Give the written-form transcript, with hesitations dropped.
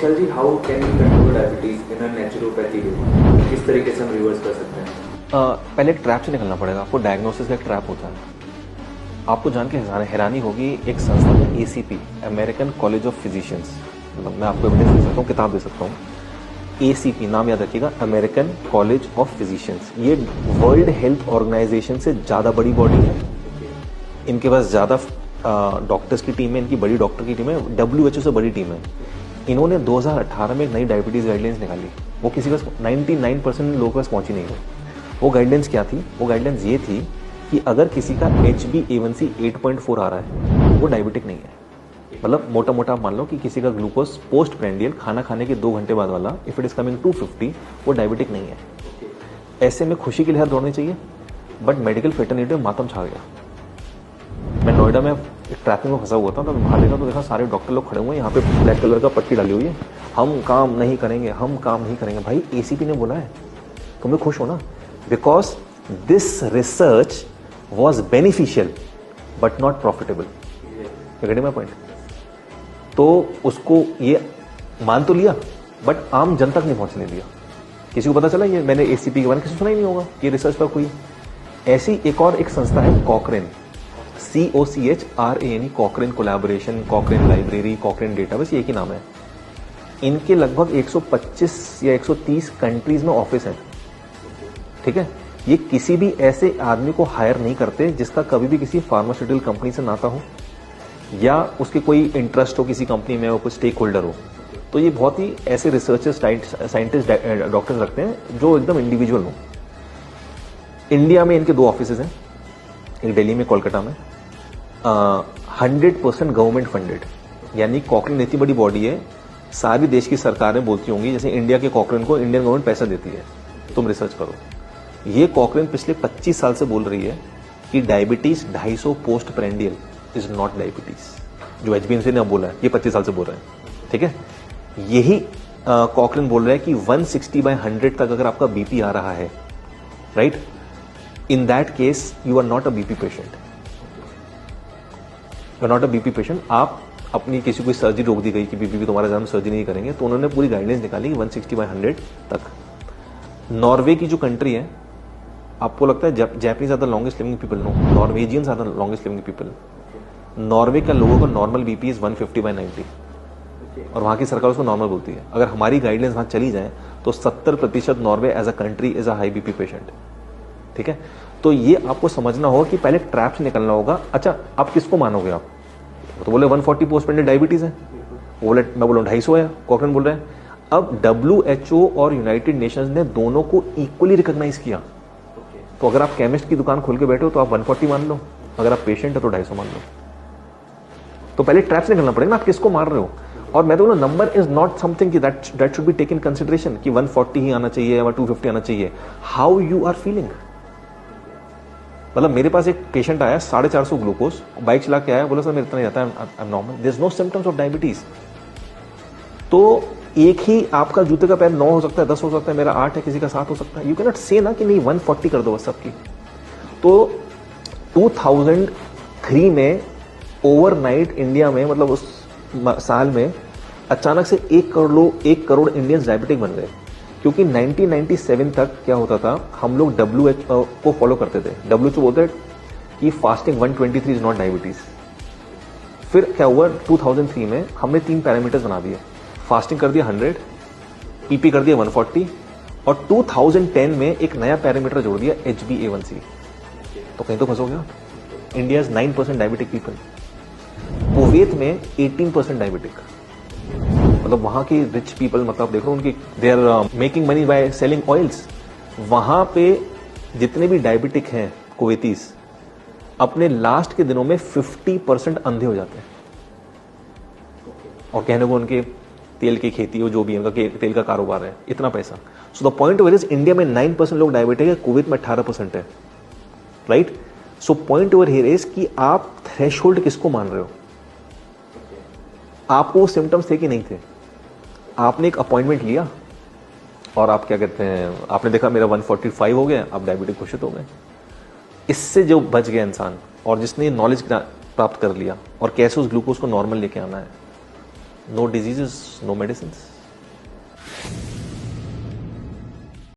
चल जी, how can we control diabetes in a naturopathy way? किस तरीके से हम रिवर्स कर सकते हैं? पहले एक ट्रैप से निकलना पड़ेगा। आपको डायग्नोसिस का एक ट्रैप होता है। आपको जान के हैरानी होगी, एक संस्था है ACP, American college of physicians, मतलब मैं आपको एविडेंस दे सकता हूँ, किताब दे सकता हूँ। ACP नाम याद रखिएगा, अमेरिकन कॉलेज ऑफ फिजिशियंस। ये वर्ल्ड हेल्थ ऑर्गेनाइजेशन से ज़्यादा बड़ी बॉडी है। इनके पास ज़्यादा डॉक्टर्स की टीम है, इनकी बड़ी डॉक्टर की टीम है, WHO से बड़ी टीम है। इन्होंने 2018 में एक नई डायबिटीज़ गाइडलाइंस निकाली। वो किसी पास 99% लोगों के पास पहुंची नहीं है। वो गाइडलाइंस क्या थी? वो गाइडलाइंस ये थी कि अगर किसी का HbA1c 8.4 आ रहा है, वो डायबिटिक नहीं है। मतलब मोटा मोटा मान लो कि किसी का ग्लूकोज पोस्ट प्रेंडियल खाना खाने के 2 घंटे बाद वाला, इफ इट इज कमिंग 250, वो डायबिटिक नहीं है। ऐसे में खुशी की लहर दौड़नी चाहिए, बट मेडिकल फेटर्निटी में मातम छा गया। मैं नोएडा में ट्रैफिक में फंसा हुआ था, तो बाहर देखा तो देखा सारे डॉक्टर लोग खड़े हुए हैं, यहाँ पे ब्लैक कलर का पट्टी डाली हुई है, हम काम नहीं करेंगे, हम काम नहीं करेंगे। भाई ACP ने बोला है, तुम्हें खुश हो ना, because this research was beneficial but not profitable. Getting my point? तो उसको ये मान तो लिया, बट आम जन तक नहीं पहुंचने दिया। किसी को पता चला ये मैंने ACP के बारे में किसी सुना ही नहीं होगा, ये रिसर्च पर हुई। ऐसी एक संस्था है कॉकरेन, COCHRANE, कॉकरेन कोलैबोरेशन, कॉकरेन लाइब्रेरी, कॉकरेन डेटाबेस, ये एक ही नाम है। इनके लगभग 125 या 130 कंट्रीज में ऑफिस है। ठीक है, ये किसी भी ऐसे आदमी को हायर नहीं करते जिसका कभी भी किसी फार्मास्यूटिकल कंपनी से नाता हो, या उसके कोई इंटरेस्ट हो किसी कंपनी में, वो कोई स्टेक होल्डर हो। तो ये बहुत ही ऐसे रिसर्चर्स, साइंटिस्ट, डॉक्टर्स रखते हैं जो एकदम इंडिविजुअल हो। इंडिया में इनके 2 ऑफिस हैं, एक दिल्ली में, कोलकाता में। 100% गवर्नमेंट फंडेड, यानी कॉकरेन इतनी बड़ी बॉडी है, सारी देश की सरकारें बोलती होंगी जैसे इंडिया के कॉकरेन को इंडियन गवर्नमेंट पैसा देती है, तुम रिसर्च करो। ये कॉकरेन पिछले 25 साल से बोल रही है कि diabetes 250 post prandial is not diabetes. जो HbA1c ने बोला है, ये 25 साल से बोल रहे हैं। ठीक है, यही कॉकरेन बोल रहा है कि 160/100 तक अगर आपका BP आ रहा है, right, in that case you are not a BP patient. You are not a BP patient. आप अपनी किसी कोई सर्जरी रोक दी गई कि BP तुम्हारा ज्यादा सर्जरी नहीं करेंगे, तो उन्होंने पूरी गाइडलाइंस निकाली 160/100 तक। नॉर्वे की जो कंट्री है, आपको लगता है Japanese are the longest living people? No, Norwegians are the longest living people. Norway का लोगों का नॉर्मल BP इज 150/90, और वहां की सरकार उसको नॉर्मल बोलती है। अगर हमारी गाइडलाइंस वहां चली जाए तो 70% Norway as a country is a high BP patient. ठीक है, तो ये आपको समझना होगा कि पहले ट्रैप से निकलना होगा। अच्छा, आप किसको मानोगे? आप तो बोले 140 पोस्ट प्रेंडियल डायबिटीज है, बोले मैं बोला 250 है, कॉकरेन बोल रहे हैं। अब WHO और यूनाइटेड नेशंस ने दोनों को इक्वली रिकॉग्नाइज किया। तो अगर आप केमिस्ट की दुकान खोल के बैठे हो तो आप 140 मान लो, अगर आप पेशेंट है तो 250 मान लो। तो पहले ट्रैप से निकलना पड़ेगा ना, आप किसको मार रहे हो। और मैं तो बोला, number is not something that should be taken consideration कि 140 ही आना चाहिए या 250 आना चाहिए। How you are feeling. मतलब मेरे पास एक पेशेंट आया 450 ग्लूकोज, बाइक चला के आया, बोला सर मेरे इतना ही आता है, I am normal, there is no symptoms of diabetes. तो एक ही आपका जूते का पैर 9 हो सकता है, 10 हो सकता है, मेरा 8 है, किसी का 7 हो सकता है। यू कैन नॉट से ना कि नहीं 140 कर दो बस सबकी। तो 2003 में ओवरनाइट इंडिया में, मतलब उस साल में अचानक से 1 करोड़ इंडियंस डायबिटिक बन गए। क्योंकि 1997 तक क्या होता था, हम लोग WHO को फॉलो करते थे। WHO बोलते कि फास्टिंग 123 इज नॉट डायबिटीज। फिर क्या हुआ, 2003 में हमने 3 पैरामीटर्स बना दिए। फास्टिंग कर दिया 100, PP कर दिया 140, और 2010 में एक नया पैरामीटर जोड़ दिया, HbA1c। तो कहीं तो फंसोगे आप। इंडिया 9% डायबिटिक पीपल, कुवैत में 18% डायबिटिक। मतलब वहां की रिच पीपल, मतलब देखो उनकी, they are making money by selling oils. वहां पे जितने भी डायबिटिक हैं कुवैतीस, अपने लास्ट के दिनों में 50% अंधे हो जाते हैं। और कहने को उनके तेल की खेती हो, जो भी उनका तेल का कारोबार है, इतना पैसा। So the point over is, India में 9% लोग डायबिटिक है, कुवैत में 18% है, right. So point over here is कि आप थ्रेशोल्ड किसको मान रहे हो। आपको वो सिम्टम्स थे कि नहीं थे, आपने एक अपॉइंटमेंट लिया और आप क्या कहते हैं, आपने देखा मेरा 145 हो गया, आप डायबिटिक घोषित हो गए। इससे जो बच गया इंसान, और जिसने नॉलेज प्राप्त कर लिया और कैसे उस ग्लूकोज को नॉर्मल लेके आना है, नो डिजीजेस, नो मेडिसिन.